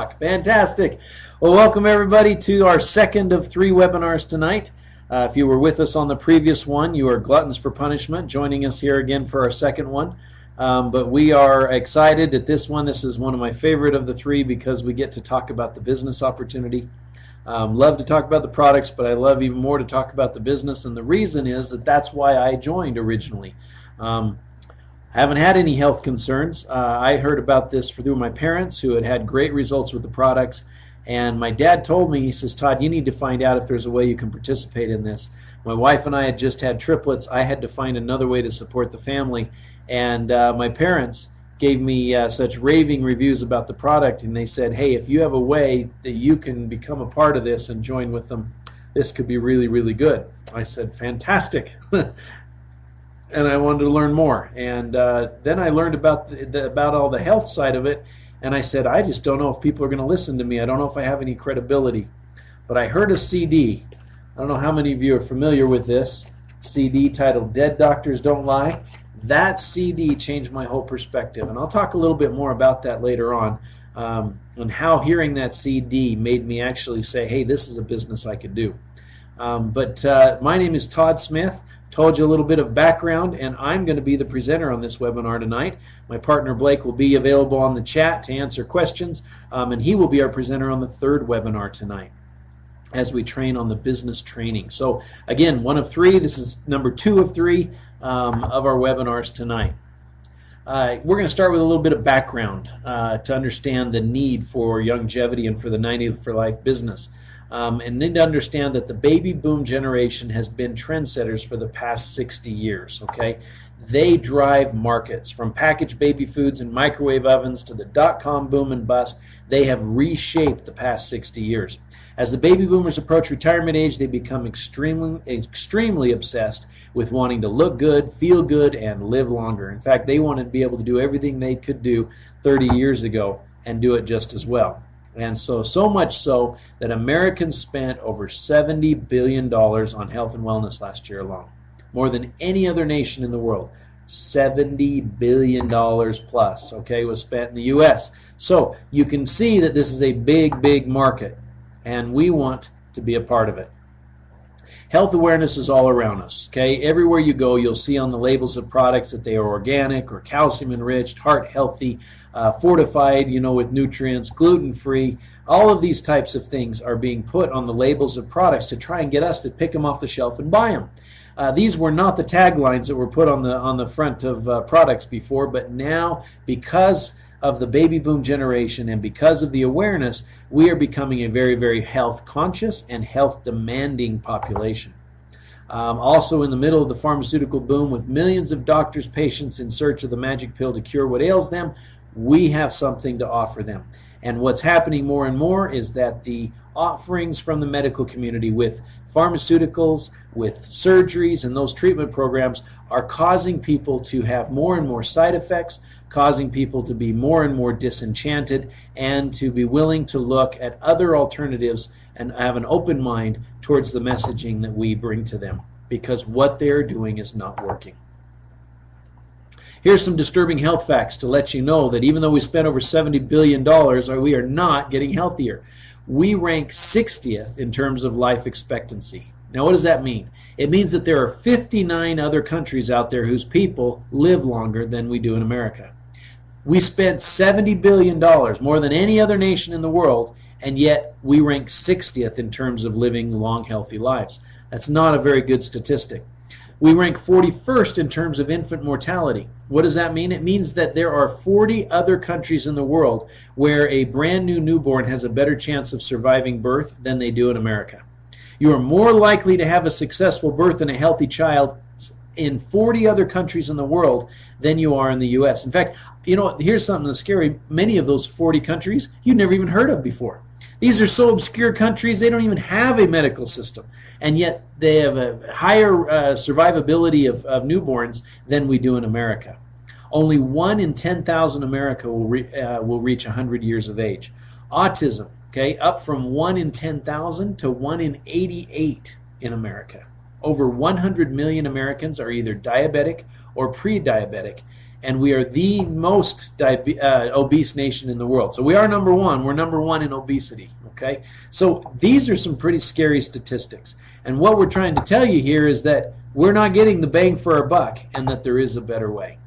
talk. Fantastic. Well, welcome everybody to our second of 3 webinars tonight. If you were with us on the previous one, you are gluttons for punishment, joining us here again for our second one. But we are excited at this one. This is one of my favorite of the 3 because we get to talk about the business opportunity. Love to talk about the products, but I love even more to talk about the business. And the reason is that that's why I joined originally. I haven't had any health concerns. I heard about this through my parents who had had great results with the products. And my dad told me, he says, Todd, you need to find out if there's a way you can participate in this. My wife and I had just had triplets. I had to find another way to support the family. And my parents gave me such raving reviews about the product. And they said, hey, if you have a way that you can become a part of this and join with them, this could be really, really good. I said, fantastic. And I wanted to learn more. And then I learned about all the health side of it. And I said, I just don't know if people are going to listen to me. I don't know if I have any credibility. But I heard a CD. I don't know how many of you are familiar with this CD titled Dead Doctors Don't Lie. That CD changed my whole perspective. And I'll talk a little bit more about that later on and how hearing that CD made me actually say, hey, this is a business I could do. But my name is Todd Smith. Told you a little bit of background, and I'm going to be the presenter on this webinar tonight. My partner Blake will be available on the chat to answer questions, and he will be our presenter on the 3rd webinar tonight as we train on the business training. So again, 1 of 3. This is number 2 of 3 of our webinars tonight. We're going to start with a little bit of background to understand the need for Youngevity and for the 90 for Life business. And need to understand that the baby boom generation has been trendsetters for the past 60 years, okay? They drive markets from packaged baby foods and microwave ovens to the dot-com boom and bust. They have reshaped the past 60 years. As the baby boomers approach retirement age, they become extremely obsessed with wanting to look good, feel good, and live longer. In fact, they want to be able to do everything they could do 30 years ago and do it just as well. And so much so that Americans spent over $70 billion on health and wellness last year alone. More than any other nation in the world. $70 billion plus, okay, was spent in the U.S. So you can see that this is a big, big market, and we want to be a part of it. Health awareness is all around us, okay? Everywhere you go, you'll see on the labels of products that they are organic or calcium enriched, heart healthy, fortified, with nutrients, gluten-free. All of these types of things are being put on the labels of products to try and get us to pick them off the shelf and buy them. These were not the taglines that were put on the front of products before, but now, because of the baby boom generation and because of the awareness, we are becoming a very, very health conscious and health demanding population. Also in the middle of the pharmaceutical boom, with millions of doctors, patients in search of the magic pill to cure what ails them, we have something to offer them. And what's happening more and more is that the offerings from the medical community with pharmaceuticals, with surgeries, and those treatment programs are causing people to have more and more side effects, causing people to be more and more disenchanted, and to be willing to look at other alternatives and have an open mind towards the messaging that we bring to them, because what they're doing is not working. Here's some disturbing health facts to let you know that even though we spent over $70 billion, we are not getting healthier. We rank 60th in terms of life expectancy. Now, what does that mean? It means that there are 59 other countries out there whose people live longer than we do in America. We spent $70 billion, more than any other nation in the world, and yet we rank 60th in terms of living long, healthy lives. That's not a very good statistic. We rank 41st in terms of infant mortality. What does that mean? It means that there are 40 other countries in the world where a brand new newborn has a better chance of surviving birth than they do in America. You are more likely to have a successful birth and a healthy child in 40 other countries in the world than you are in the U.S. In fact, here's something that's scary. Many of those 40 countries you've never even heard of before. These are so obscure countries, they don't even have a medical system. And yet they have a higher survivability of newborns than we do in America. Only 1 in 10,000 America will reach 100 years of age. Autism, okay, up from 1 in 10,000 to 1 in 88 in America. Over 100 million Americans are either diabetic or pre-diabetic, and we are the most obese nation in the world. So we are number one. We're number one in obesity. Okay, so these are some pretty scary statistics. And what we're trying to tell you here is that we're not getting the bang for our buck, and that there is a better way.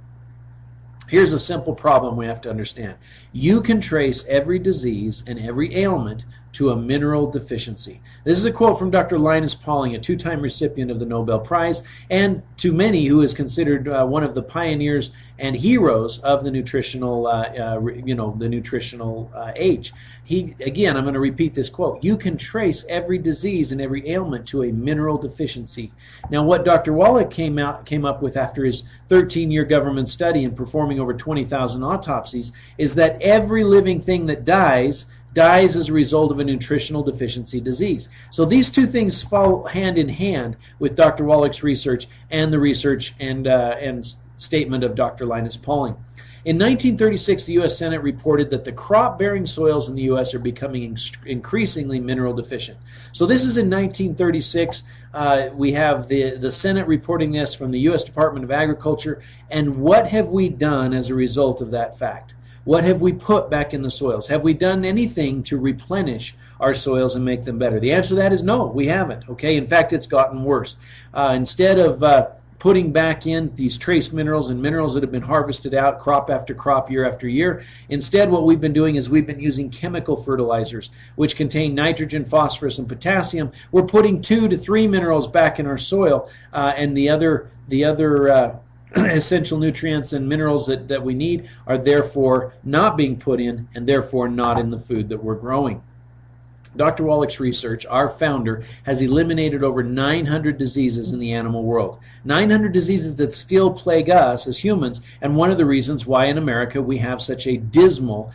Here's a simple problem we have to understand. You can trace every disease and every ailment to a mineral deficiency. This is a quote from Dr. Linus Pauling, a two-time recipient of the Nobel Prize, and to many who is considered one of the pioneers and heroes of the nutritional, the nutritional age. Again, I'm going to repeat this quote. You can trace every disease and every ailment to a mineral deficiency. Now, what Dr. Wallach came up with after his 13-year government study and performing over 20,000 autopsies is that every living thing that dies as a result of a nutritional deficiency disease. So these two things fall hand in hand with Dr. Wallach's research and the research and statement of Dr. Linus Pauling. In 1936, the U.S. Senate reported that the crop-bearing soils in the U.S. are becoming increasingly mineral deficient. So this is in 1936. We have the Senate reporting this from the U.S. Department of Agriculture. And what have we done as a result of that fact? What have we put back in the soils? Have we done anything to replenish our soils and make them better? The answer to that is no, we haven't. Okay, in fact, it's gotten worse. Instead of putting back in these trace minerals and minerals that have been harvested out crop after crop, year after year, instead what we've been doing is we've been using chemical fertilizers, which contain nitrogen, phosphorus, and potassium. We're putting 2 to 3 minerals back in our soil, and the other essential nutrients and minerals that we need are therefore not being put in, and therefore not in the food that we're growing. Dr. Wallach's research, our founder, has eliminated over 900 diseases in the animal world. 900 diseases that still plague us as humans, and one of the reasons why in America we have such a dismal,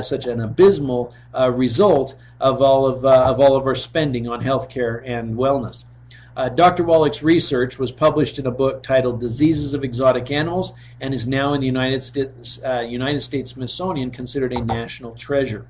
such an abysmal result of all of our spending on healthcare and wellness. Dr. Wallach's research was published in a book titled Diseases of Exotic Animals and is now in the United States Smithsonian considered a national treasure.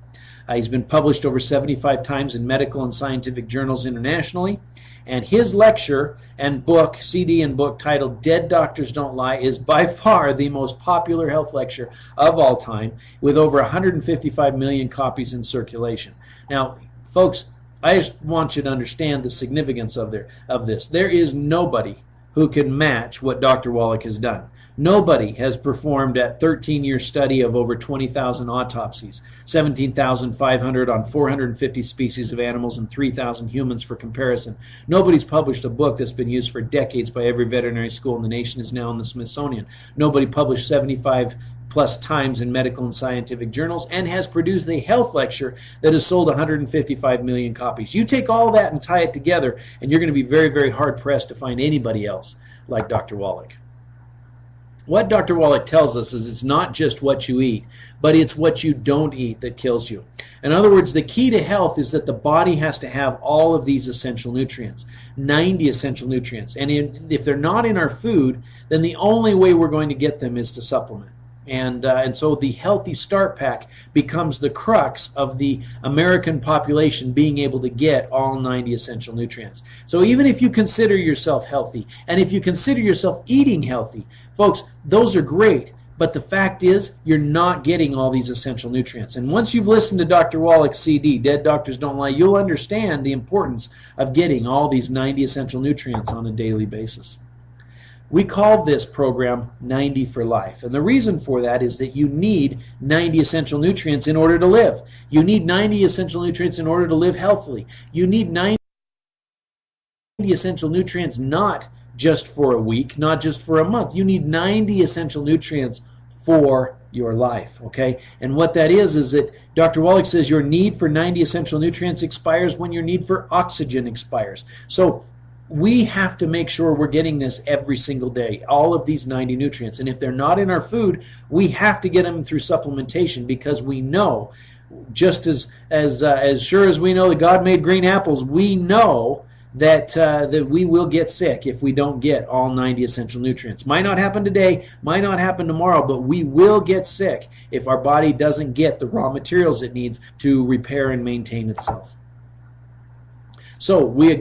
He's been published over 75 times in medical and scientific journals internationally. And his lecture and book, CD and book titled Dead Doctors Don't Lie, is by far the most popular health lecture of all time, with over 155 million copies in circulation. Now, folks, I just want you to understand the significance of this. There is nobody who can match what Dr. Wallach has done. Nobody has performed a 13-year study of over 20,000 autopsies, 17,500 on 450 species of animals and 3,000 humans for comparison. Nobody's published a book that's been used for decades by every veterinary school in the nation, is now in the Smithsonian. Nobody published 75 plus times in medical and scientific journals, and has produced a health lecture that has sold 155 million copies. You take all that and tie it together, and you're going to be very, very hard-pressed to find anybody else like Dr. Wallach. What Dr. Wallach tells us is it's not just what you eat, but it's what you don't eat that kills you. In other words, the key to health is that the body has to have all of these essential nutrients, 90 essential nutrients. And if they're not in our food, then the only way we're going to get them is to supplement. And so the Healthy Start Pack becomes the crux of the American population being able to get all 90 essential nutrients. So even if you consider yourself healthy, and if you consider yourself eating healthy, folks, those are great. But the fact is, you're not getting all these essential nutrients. And once you've listened to Dr. Wallach's CD, Dead Doctors Don't Lie, you'll understand the importance of getting all these 90 essential nutrients on a daily basis. We call this program 90 for Life. And the reason for that is that you need 90 essential nutrients in order to live. You need 90 essential nutrients in order to live healthily. You need 90 essential nutrients not just for a week, not just for a month. You need 90 essential nutrients for your life, okay? And what that is that Dr. Wallach says your need for 90 essential nutrients expires when your need for oxygen expires. So we have to make sure we're getting this every single day, all of these 90 nutrients. And if they're not in our food, we have to get them through supplementation, because we know, just as sure as we know that God made green apples, we know that we will get sick if we don't get all 90 essential nutrients. Might not happen today, might not happen tomorrow, but we will get sick if our body doesn't get the raw materials it needs to repair and maintain itself. So we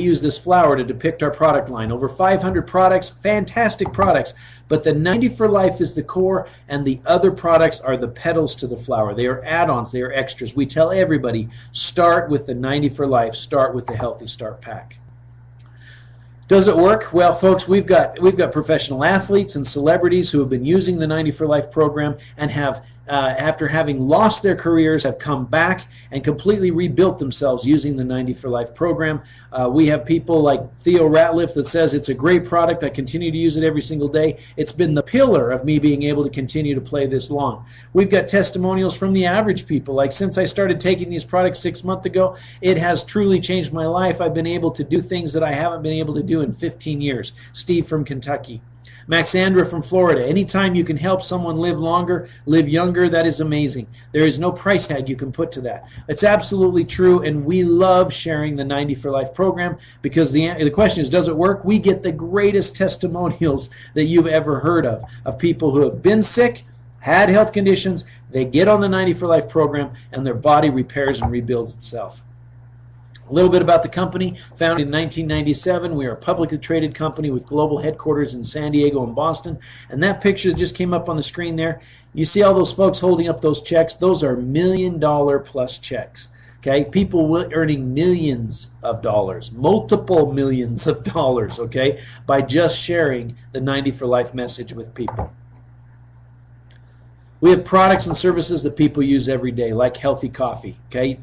use this flower to depict our product line. Over 500 products, fantastic products, but the 90 for Life is the core, and the other products are the petals to the flower. They are add-ons, they are extras. We tell everybody, start with the 90 for Life, start with the Healthy Start Pack. Does it work? Well, folks, we've got professional athletes and celebrities who have been using the 90 for Life program and have, after having lost their careers, have come back and completely rebuilt themselves using the 90 for Life program. We have people like Theo Ratliff that says it's a great product. I continue to use it every single day. It's been the pillar of me being able to continue to play this long. We've got testimonials from the average people. Like, since I started taking these products 6 months ago, it has truly changed my life. I've been able to do things that I haven't been able to do in 15 years. Steve from Kentucky. Maxandra from Florida. Anytime you can help someone live longer, live younger, that is amazing. There is no price tag you can put to that. It's absolutely true, and we love sharing the 90 for Life program because the question is, does it work? We get the greatest testimonials that you've ever heard of people who have been sick, had health conditions, they get on the 90 for Life program, and their body repairs and rebuilds itself. A little bit about the company. Founded in 1997, we are a publicly traded company with global headquarters in San Diego and Boston. And that picture just came up on the screen there. You see all those folks holding up those checks? Those are $1 million plus checks. Okay, people earning millions of dollars, multiple millions of dollars, okay, by just sharing the 90 for Life message with people. We have products and services that people use every day, like healthy coffee, okay?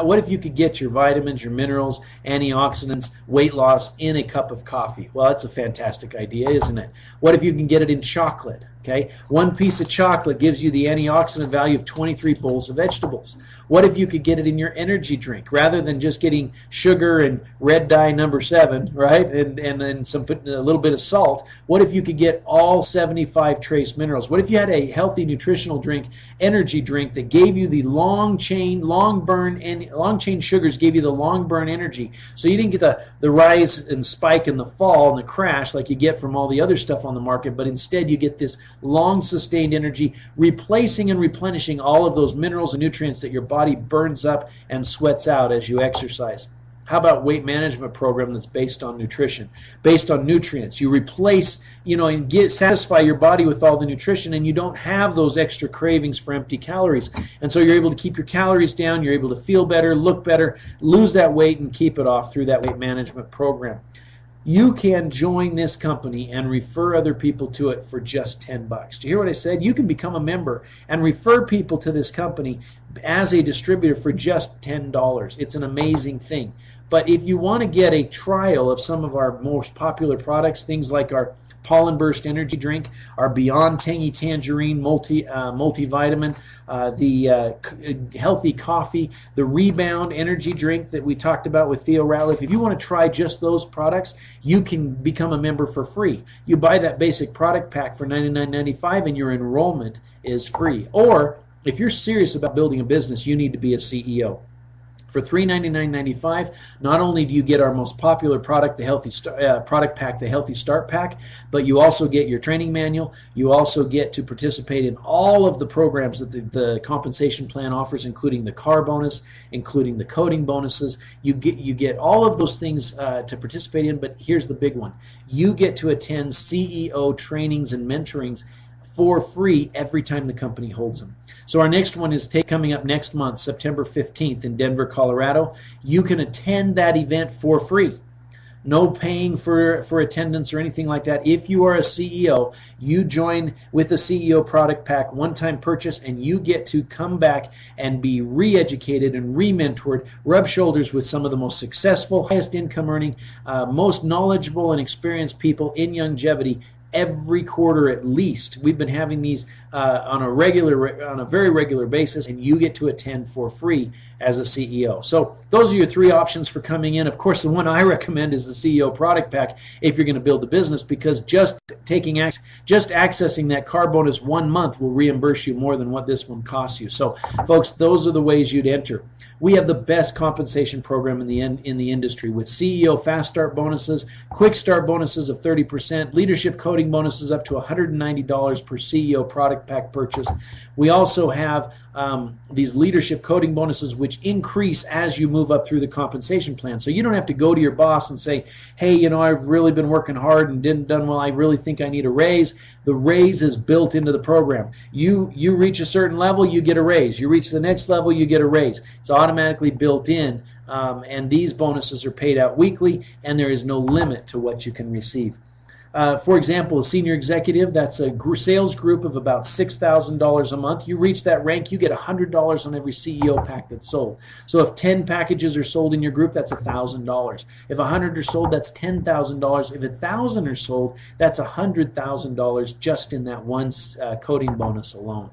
What if you could get your vitamins, your minerals, antioxidants, weight loss in a cup of coffee? Well, that's a fantastic idea, isn't it? What if you can get it in chocolate? Okay, one piece of chocolate gives you the antioxidant value of 23 bowls of vegetables. What if you could get it in your energy drink rather than just getting sugar and red dye number 7, right? And then a little bit of salt. What if you could get all 75 trace minerals? What if you had a healthy nutritional drink, energy drink that gave you the long chain sugars, gave you the long burn energy, so you didn't get the rise and spike and the fall and the crash like you get from all the other stuff on the market, but instead you get this long sustained energy, replacing and replenishing all of those minerals and nutrients that your body burns up and sweats out as you exercise. How about weight management program that's based on nutrition, based on nutrients? You replace, and satisfy your body with all the nutrition, and you don't have those extra cravings for empty calories. And so you're able to keep your calories down, you're able to feel better, look better, lose that weight, and keep it off through that weight management program. You can join this company and refer other people to it for just $10. Do you hear what I said? You can become a member and refer people to this company as a distributor for just $10. It's an amazing thing. But if you want to get a trial of some of our most popular products, things like our Pollen Burst energy drink, our Beyond Tangy Tangerine multivitamin, the healthy coffee, the Rebound energy drink that we talked about with Theo Ratliff. If you want to try just those products, you can become a member for free. You buy that basic product pack for $99.95 and your enrollment is free. Or if you're serious about building a business, you need to be a CEO. For $399.95, not only do you get our most popular product, the Healthy Product Pack, the Healthy Start Pack, but you also get your training manual. You also get to participate in all of the programs that the compensation plan offers, including the car bonus, including the coding bonuses. You get all of those things to participate in, but here's the big one. You get to attend CEO trainings and mentorings for free every time the company holds them. So our next one is coming up next month, September 15th in Denver, Colorado. You can attend that event for free. No paying for attendance or anything like that. If you are a CEO, you join with the CEO product pack, one-time purchase, and you get to come back and be re-educated and re-mentored, rub shoulders with some of the most successful, highest income earning, most knowledgeable and experienced people in Youngevity every quarter at least. We've been having these on a very regular basis, and you get to attend for free as a CEO. So those are your three options for coming in. Of course, the one I recommend is the CEO product pack if you're going to build a business, because just accessing that car bonus 1 month will reimburse you more than what this one costs you. So folks, those are the ways you'd enter. We have the best compensation program in the industry, with CEO fast start bonuses, quick start bonuses of 30%, leadership coding bonuses up to $190 per CEO product pack purchase. We also have these leadership coding bonuses, which increase as you move up through the compensation plan. So you don't have to go to your boss and say, hey, you know, I've really been working hard and didn't done well. I really think I need a raise. The raise is built into the program. You reach a certain level, you get a raise. You reach the next level, you get a raise. It's automatically built in, and these bonuses are paid out weekly, and there is no limit to what you can receive. For example, a senior executive, that's a sales group of about $6,000 a month. You reach that rank, you get $100 on every CEO pack that's sold. So if 10 packages are sold in your group, that's $1,000. If 100 are sold, that's $10,000. If 1,000 are sold, that's $100,000 just in that one coding bonus alone.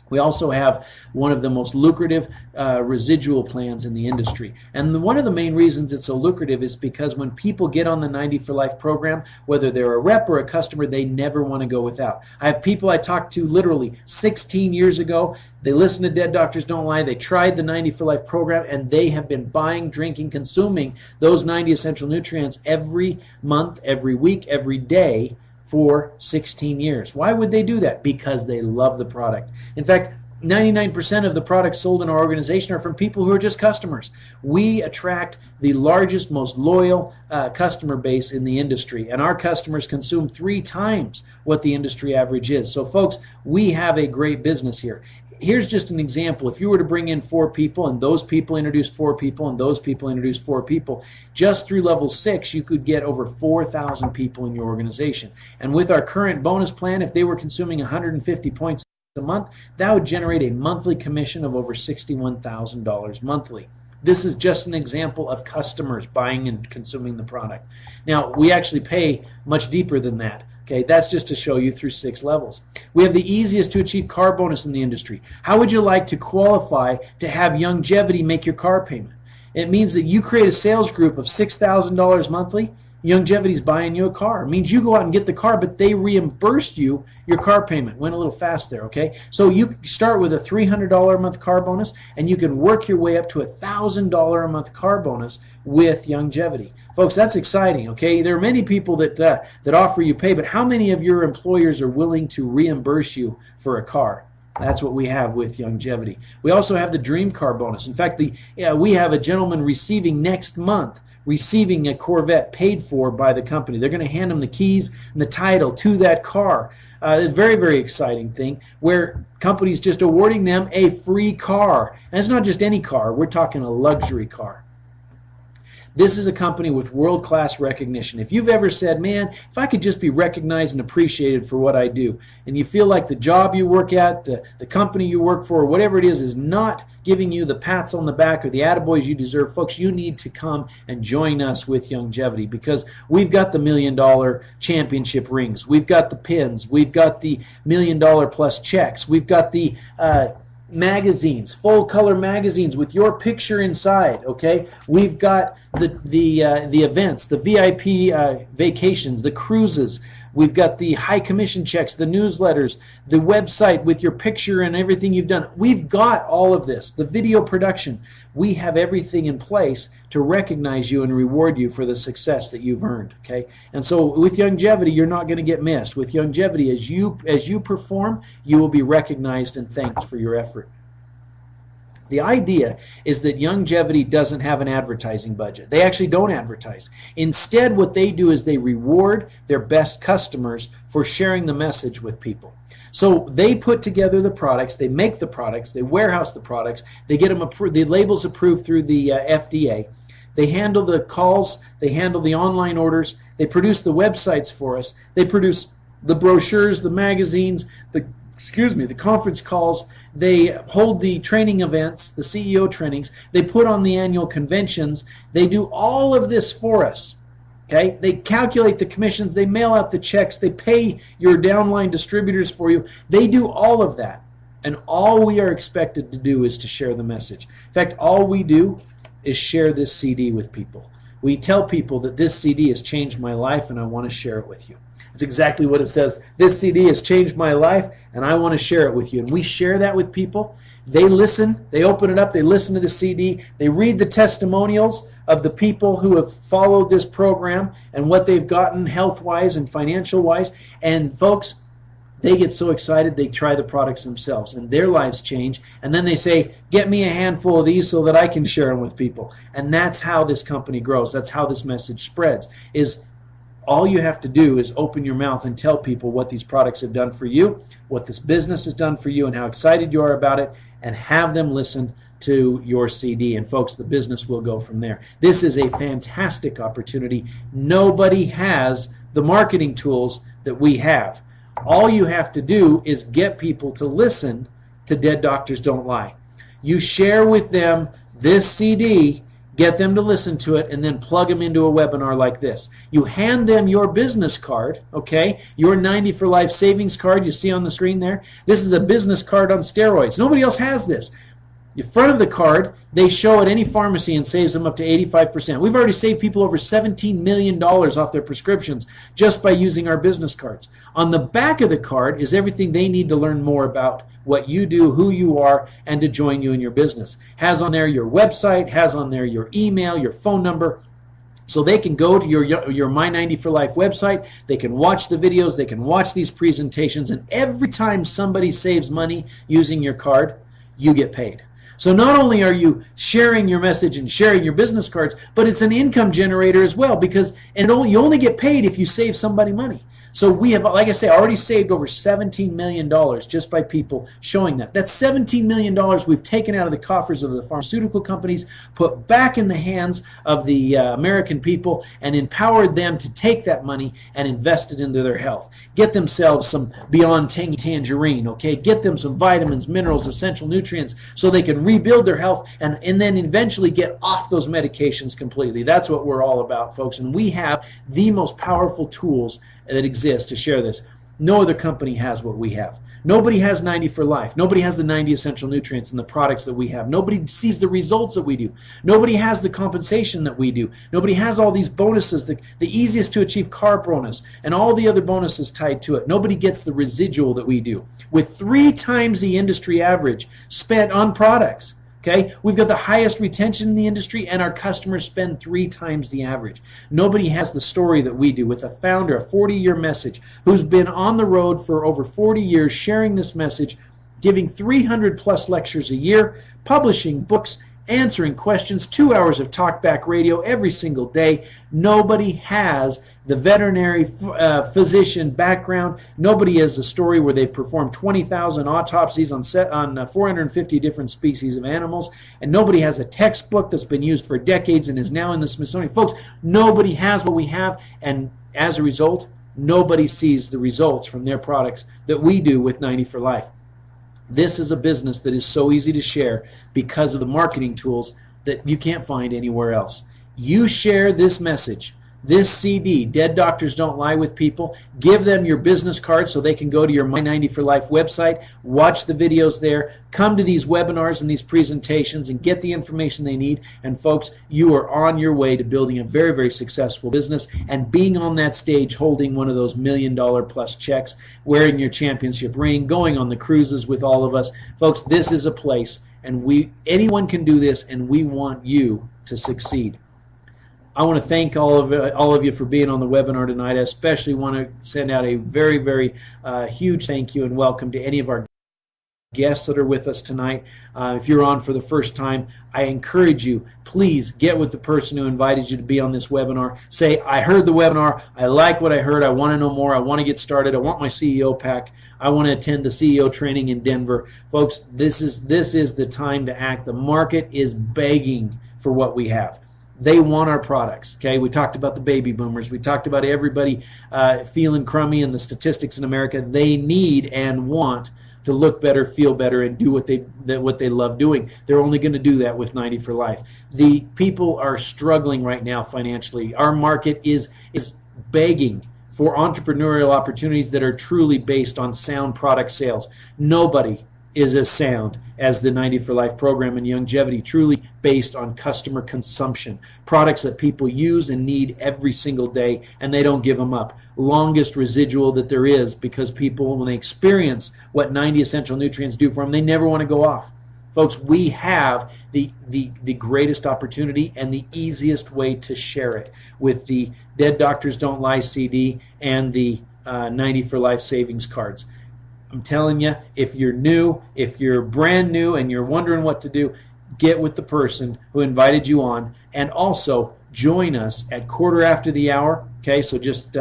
We also have one of the most lucrative residual plans in the industry. And one of the main reasons it's so lucrative is because when people get on the 90 for Life program, whether they're a rep or a customer, they never want to go without. I have people I talked to literally 16 years ago. They listened to Dead Doctors Don't Lie. They tried the 90 for Life program, and they have been buying, drinking, consuming those 90 essential nutrients every month, every week, every day for 16 years. Why would they do that? Because they love the product. In fact, 99% of the products sold in our organization are from people who are just customers. We attract the largest, most loyal customer base in the industry, and our customers consume 3 times what the industry average is. So folks, we have a great business here. Here's just an example. If you were to bring in 4 people, and those people introduced 4 people, and those people introduced 4 people, just through level 6, you could get over 4,000 people in your organization. And with our current bonus plan, if they were consuming 150 points a month, that would generate a monthly commission of over $61,000 monthly. This is just an example of customers buying and consuming the product. Now, we actually pay much deeper than that. Okay, that's just to show you through 6 levels. We have the easiest to achieve car bonus in the industry. How would you like to qualify to have Youngevity make your car payment? It means that you create a sales group of $6,000 monthly. Youngevity's buying you a car. It means you go out and get the car, but they reimbursed you your car payment. Went a little fast there, okay? So you start with a $300 a month car bonus, and you can work your way up to a $1,000 a month car bonus with Youngevity. Folks, that's exciting, okay? There are many people that offer you pay, but how many of your employers are willing to reimburse you for a car? That's what we have with Youngevity. We also have the Dream Car bonus. In fact, we have a gentleman receiving next month, receiving a Corvette paid for by the company. They're going to hand him the keys and the title to that car. A very, very exciting thing where companies just awarding them a free car. And it's not just any car. We're talking a luxury car. This is a company with world-class recognition. If you've ever said, man, if I could just be recognized and appreciated for what I do, and you feel like the job you work at, the company you work for, whatever it is not giving you the pats on the back or the attaboys you deserve, folks, you need to come and join us with Youngevity, because we've got the $1 million championship rings. We've got the pins. We've got the $1 million plus checks. We've got the magazines, full color magazines with your picture inside. Okay, we've got the events, the VIP vacations, the cruises. We've got the high commission checks, the newsletters, the website with your picture and everything you've done. We've got all of this. The video production. We have everything in place to recognize you and reward you for the success that you've earned. Okay, and so with Youngevity, you're not going to get missed. With Youngevity, as you perform, you will be recognized and thanked for your effort. The idea is that Youngevity doesn't have an advertising budget. They actually don't advertise. Instead, what they do is they reward their best customers for sharing the message with people. So they put together the products, they make the products, they warehouse the products, they get them approved, the labels approved through the FDA. They handle the calls, they handle the online orders, they produce the websites for us, they produce the brochures, the magazines, the conference calls, they hold the training events, the CEO trainings, they put on the annual conventions, they do all of this for us. Okay? They calculate the commissions, they mail out the checks, they pay your downline distributors for you. They do all of that. And all we are expected to do is to share the message. In fact, all we do is share this CD with people. We tell people that this CD has changed my life and I want to share it with you. It's exactly what it says. This CD has changed my life, and I want to share it with you. And we share that with people. They listen. They open it up. They listen to the CD. They read the testimonials of the people who have followed this program and what they've gotten health-wise and financial-wise. And, folks, They get so excited they try the products themselves and their lives change, and then they say, get me a handful of these so that I can share them with people. And that's how this company grows. That's how this message spreads. Is all you have to do is open your mouth and tell people what these products have done for you, what this business has done for you, and how excited you are about it, and have them listen to your CD. And folks, the business will go from there. This is a fantastic opportunity. Nobody has the marketing tools that we have. All you have to do is get people to listen to Dead Doctors Don't Lie. You share with them this CD, get them to listen to it, and then plug them into a webinar like this. You hand them your business card, okay, your 90 for Life savings card you see on the screen there. This is a business card on steroids. Nobody else has this. In front of the card, they show at any pharmacy and saves them up to 85%. We've already saved people over $17 million off their prescriptions just by using our business cards. On the back of the card is everything they need to learn more about what you do, who you are, and to join you in your business. Has on there your website, has on there your email, your phone number. So they can go to your My 90 for Life website, they can watch the videos, they can watch these presentations, and every time somebody saves money using your card, you get paid. So not only are you sharing your message and sharing your business cards, but it's an income generator as well, because you only get paid if you save somebody money. So we have, like I say, already saved over $17 million just by people showing that. That's $17 million we've taken out of the coffers of the pharmaceutical companies, put back in the hands of the American people, and empowered them to take that money and invest it into their health. Get themselves some Beyond Tangy Tangerine, okay? Get them some vitamins, minerals, essential nutrients so they can rebuild their health and then eventually get off those medications completely. That's what we're all about, folks. And we have the most powerful tools that exist to share this. No other company has what we have. Nobody has 90 for Life. Nobody has the 90 essential nutrients and the products that we have. Nobody sees the results that we do. Nobody has the compensation that we do. Nobody has all these bonuses, the easiest to achieve car bonus and all the other bonuses tied to it. Nobody gets the residual that we do. With 3 times the industry average spent on products. Okay, we've got the highest retention in the industry, and our customers spend 3 times the average. Nobody has the story that we do, with a founder, a 40-year message, who's been on the road for over 40 years sharing this message, giving 300 plus lectures a year, publishing books, answering questions, 2 hours of talkback radio every single day. Nobody has the veterinary physician background. Nobody has the story where they've performed 20,000 autopsies on 450 different species of animals. And nobody has a textbook that's been used for decades and is now in the Smithsonian. Folks, nobody has what we have. And as a result, nobody sees the results from their products that we do with 90 for Life. This is a business that is so easy to share because of the marketing tools that you can't find anywhere else. You share this message, this CD, Dead Doctors Don't Lie, with people. Give them your business card so they can go to your My 90 for Life website, watch the videos there, come to these webinars and these presentations and get the information they need. And folks, you are on your way to building a very, very successful business and being on that stage holding one of those $1 million plus checks, wearing your championship ring, going on the cruises with all of us. Folks, this is a place, and anyone can do this, and we want you to succeed. I want to thank all of you for being on the webinar tonight. I especially want to send out a very, very huge thank you and welcome to any of our guests that are with us tonight. If you're on for the first time, I encourage you, please get with the person who invited you to be on this webinar. Say, I heard the webinar, I like what I heard, I want to know more, I want to get started, I want my CEO pack, I want to attend the CEO training in Denver. Folks, this is the time to act. The market is begging for what we have. They want our products. Okay, we talked about the baby boomers. We talked about everybody feeling crummy and the statistics in America. They need and want to look better, feel better, and do what they love doing. They're only going to do that with 90 for Life. The people are struggling right now financially. Our market is begging for entrepreneurial opportunities that are truly based on sound product sales. Nobody is as sound as the 90 for Life program and Youngevity, truly based on customer consumption. Products that people use and need every single day, and they don't give them up. Longest residual that there is, because people, when they experience what 90 essential nutrients do for them, they never want to go off. Folks, we have the greatest opportunity and the easiest way to share it with the Dead Doctors Don't Lie CD and the 90 for Life savings cards. I'm telling you, if you're new, if you're brand new and you're wondering what to do, get with the person who invited you on, and also join us at quarter after the hour. Okay, so just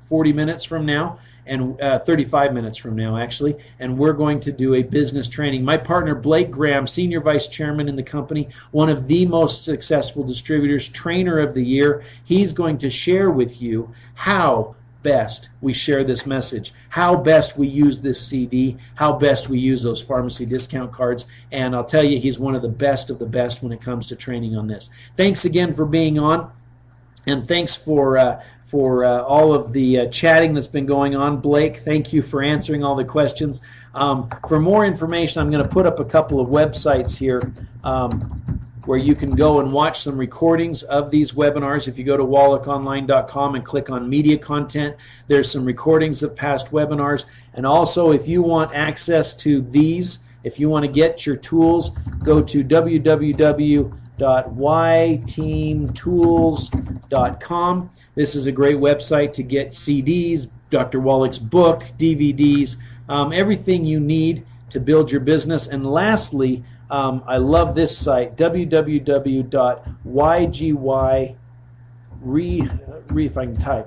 40 minutes from now, and 35 minutes from now, actually, and we're going to do a business training. My partner, Blake Graham, Senior Vice Chairman in the company, one of the most successful distributors, Trainer of the Year, he's going to share with you how best we share this message, how best we use this CD, how best we use those pharmacy discount cards, and I'll tell you, he's one of the best when it comes to training on this. Thanks again for being on, and thanks for all of the chatting that's been going on. Blake, thank you for answering all the questions. For more information, I'm going to put up a couple of websites here where you can go and watch some recordings of these webinars. If you go to wallachonline.com and click on media content, there's some recordings of past webinars. And also, if you want access to these, if you want to get your tools, go to www.yteamtools.com. This is a great website to get CDs, Dr. Wallach's book, DVDs, everything you need to build your business. And lastly, I love this site,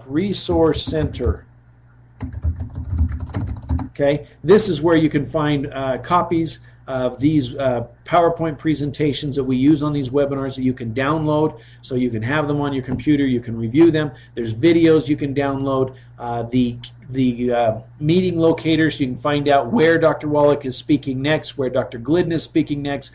Resource Center. Okay, this is where you can find copies of these PowerPoint presentations that we use on these webinars that you can download, so you can have them on your computer, you can review them. There's videos you can download, the meeting locators, you can find out where Dr. Wallach is speaking next, where Dr. Glidden is speaking next,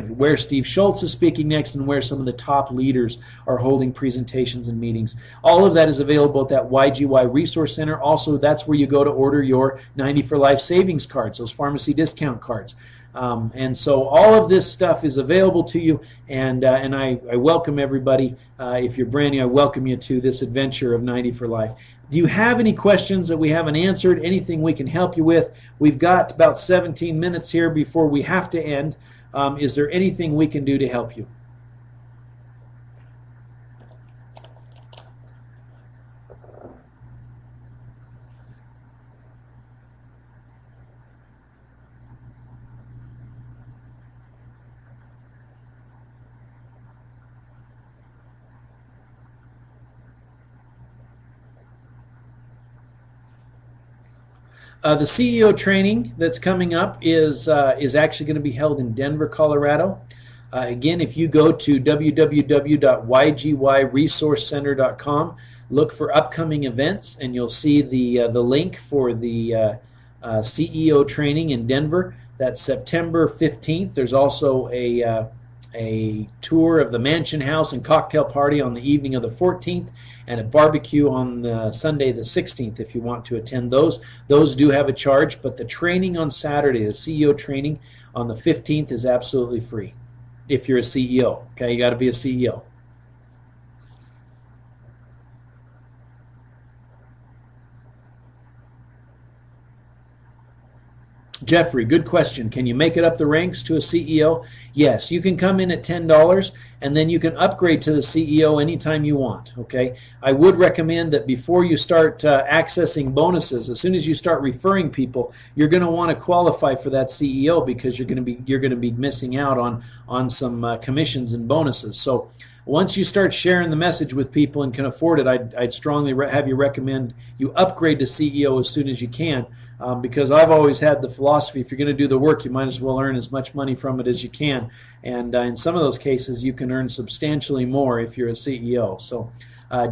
where Steve Schultz is speaking next, and where some of the top leaders are holding presentations and meetings. All of that is available at that YGY Resource Center. Also, that's where you go to order your 90 for Life savings cards, those pharmacy discount cards. And so all of this stuff is available to you, and I welcome everybody. If you're brand new, I welcome you to this adventure of 90 for Life. Do you have any questions that we haven't answered, anything we can help you with? We've got about 17 minutes here before we have to end. Is there anything we can do to help you? The CEO training that's coming up is actually going to be held in Denver, Colorado. Again, if you go to www.ygresourcecenter.com, look for upcoming events, and you'll see the link for the CEO training in Denver. That's September 15th. There's also a tour of the Mansion House and cocktail party on the evening of the 14th, and a barbecue on the Sunday the 16th if you want to attend those. Those do have a charge, but the training on Saturday, the CEO training on the 15th, is absolutely free if you're a CEO. Okay, you got to be a CEO. Jeffrey, good question. Can you make it up the ranks to a CEO? Yes, you can come in at $10 and then you can upgrade to the CEO anytime you want. Okay, I would recommend that before you start accessing bonuses, as soon as you start referring people, you're going to want to qualify for that CEO, because you're going to be missing out on some commissions and bonuses. So once you start sharing the message with people and can afford it, I'd strongly have you recommend you upgrade to CEO as soon as you can. Because I've always had the philosophy, if you're going to do the work, you might as well earn as much money from it as you can. And in some of those cases, you can earn substantially more if you're a CEO. So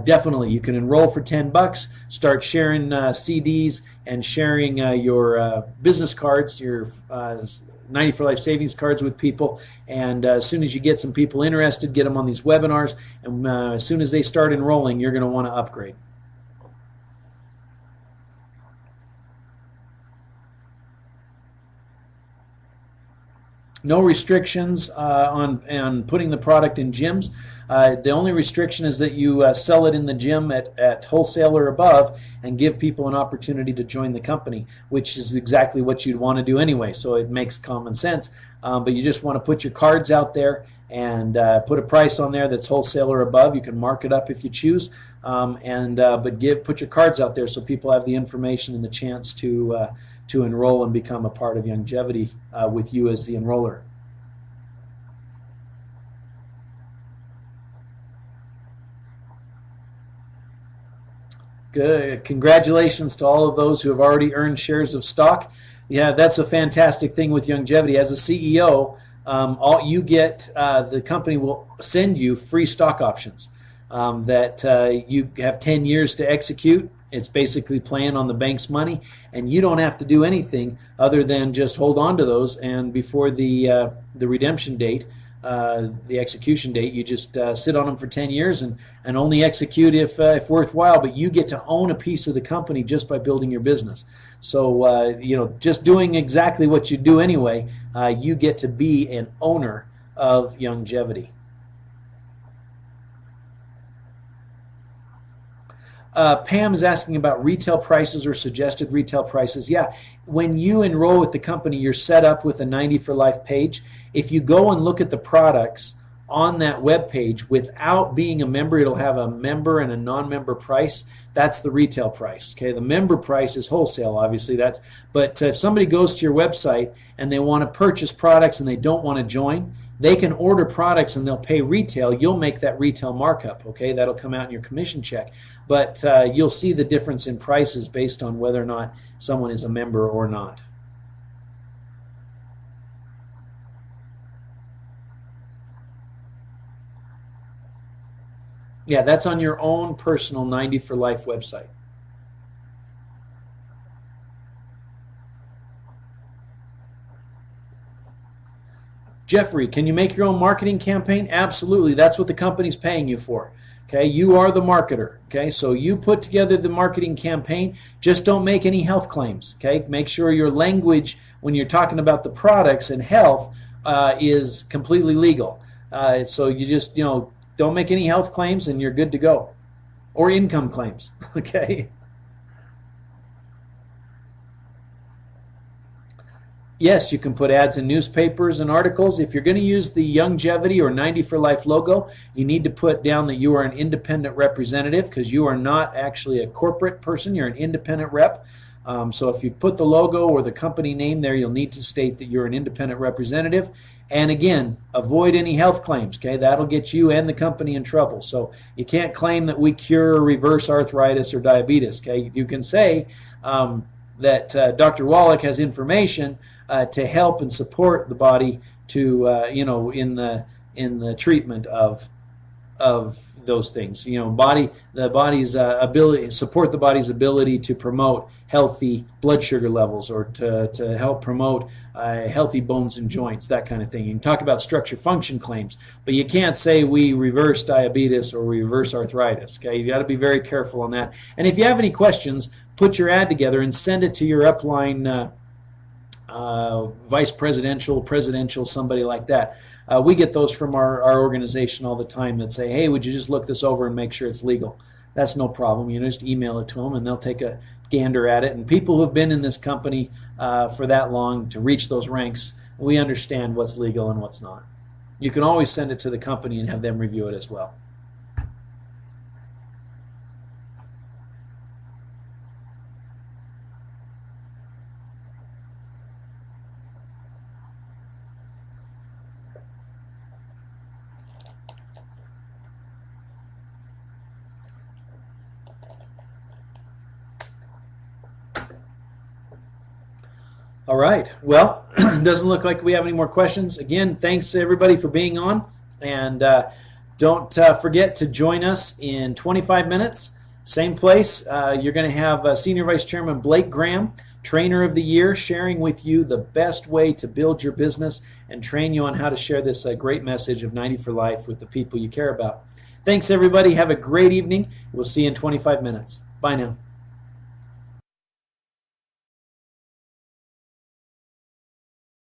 definitely, you can enroll for $10, start sharing CDs and sharing your business cards, your 90 for Life savings cards with people. And as soon as you get some people interested, get them on these webinars. And as soon as they start enrolling, you're going to want to upgrade. No restrictions on putting the product in gyms. The only restriction is that you sell it in the gym at wholesale or above and give people an opportunity to join the company, which is exactly what you'd want to do anyway, so it makes common sense. But you just want to put your cards out there and put a price on there that's wholesale or above. You can mark it up if you choose, but put your cards out there so people have the information and the chance to to enroll and become a part of Youngevity with you as the enroller. Good. Congratulations to all of those who have already earned shares of stock. Yeah, that's a fantastic thing with Youngevity. As a CEO, all you get, the company will send you free stock options that you have 10 years to execute. It's basically playing on the bank's money, and you don't have to do anything other than just hold on to those. And before the redemption date, the execution date, you just sit on them for 10 years and only execute if worthwhile. But you get to own a piece of the company just by building your business. So just doing exactly what you do anyway, you get to be an owner of Youngevity. Pam is asking about retail prices or suggested retail prices. Yeah, when you enroll with the company, you're set up with a 90 for Life page. If you go and look at the products on that web page without being a member, it'll have a member and a non-member price. That's the retail price. Okay, the member price is wholesale, obviously. But if somebody goes to your website and they want to purchase products and they don't want to join, they can order products and they'll pay retail. You'll make that retail markup, okay? That'll come out in your commission check. But you'll see the difference in prices based on whether or not someone is a member or not. Yeah, that's on your own personal 90 for Life website. Jeffrey, can you make your own marketing campaign? Absolutely. That's what the company's paying you for. Okay, you are the marketer. Okay, so you put together the marketing campaign. Just don't make any health claims. Okay, make sure your language when you're talking about the products and health is completely legal. So you just don't make any health claims and you're good to go, or income claims. Okay. Yes, you can put ads in newspapers and articles. If you're going to use the Youngevity or 90 for Life logo, you need to put down that you are an independent representative, because you are not actually a corporate person. You're an independent rep. So if you put the logo or the company name there, you'll need to state that you're an independent representative. And again, avoid any health claims. Okay, that'll get you and the company in trouble. So you can't claim that we cure or reverse arthritis or diabetes. Okay, you can say that Dr. Wallach has information to help and support the body to in the treatment of those things. The body's ability, support the body's ability to promote healthy blood sugar levels, or to help promote healthy bones and joints, that kind of thing. You can talk about structure function claims, but you can't say we reverse diabetes or we reverse arthritis. Okay, you got to be very careful on that. And if you have any questions, put your ad together and send it to your upline vice presidential, somebody like that. We get those from our organization all the time that say, hey, would you just look this over and make sure it's legal? That's no problem. Just email it to them and they'll take a gander at it. And people who have been in this company for that long to reach those ranks, we understand what's legal and what's not. You can always send it to the company and have them review it as well. All right. Well, it doesn't look like we have any more questions. Again, thanks everybody for being on. And don't forget to join us in 25 minutes. Same place. You're going to have Senior Vice Chairman Blake Graham, Trainer of the Year, sharing with you the best way to build your business and train you on how to share this great message of 90 for Life with the people you care about. Thanks, everybody. Have a great evening. We'll see you in 25 minutes. Bye now.